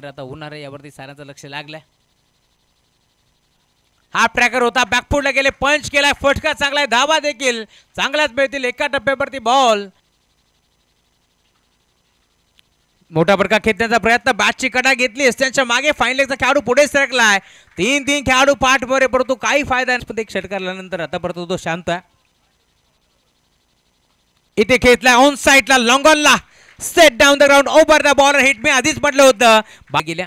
आता होणार आहे यावरती साऱ्यांचं लक्ष लागलंय. हाफ ट्रॅकर होता, बॅकफुटला गेले, पंच केलाय, फटका चांगला आहे, धावा देखील चांगल्याच मिळतील एका टप्प्यावरती. बॉल मोठा फटका खेचण्याचा प्रयत्न, बॅटची कडा घेतली, त्यांच्या मागे फाईन लेगचा खेळाडू पुढे सरकलाय. तीन खेळाडू पाठ बरे, परंतु काही फायदा नाही. एक षटकारल्यानंतर आतापर्यंत तो शांत आहे. इथे खेचलाय ऑन साइडला, लॉंगॉनला, set down the ground, over the bowler hit. मी आधीच म्हटलं होतं गेल्या.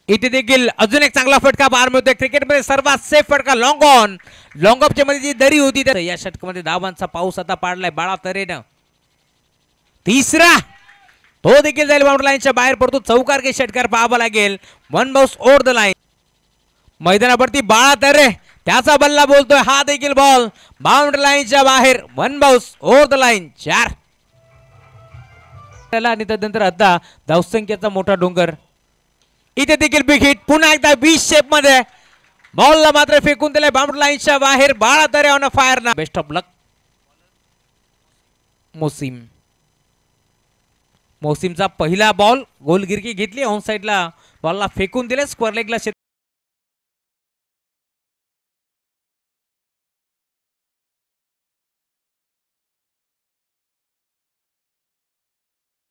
इथे देखील अजून एक चांगला फटका बाहेर मिळतोय. क्रिकेटमध्ये सर्वात सेफ फटका लॉंग ऑन. लॉंग ऑफच्या मध्ये जी दरी होती या षटकामध्ये धावांचा पाऊस आता पाडलाय बाळा तरेनं. तिसरा तो देखील जाईल बाउंड्री लाईनच्या बाहेर पडतो. चौकारकी षटकार पाहावा लागेल. One bounce over the line. मैदानावरती बाळा तरे त्याचा बल्ला बोलतोय, हा देखील बॉल बाउंड्री लाईनच्या बाहेर. One bounce over the line. 4 आणि त्यानंतर आता धावसंख्येचा मोठा डोंगर. इथे देखील बिग हिट, पुन्हा एकदा 20 शेप मध्ये बॉलला मात्र फेकून दिले बाउंड्री लाईनच्या बाहेर. बाळा तरे ऑन अ फायर ना. Best of luck. मोसिमचा पहिला बॉल, गोलगिरकी घेतली, ऑन साइडला बॉलला फेकून दिले, स्क्वेअर लेगला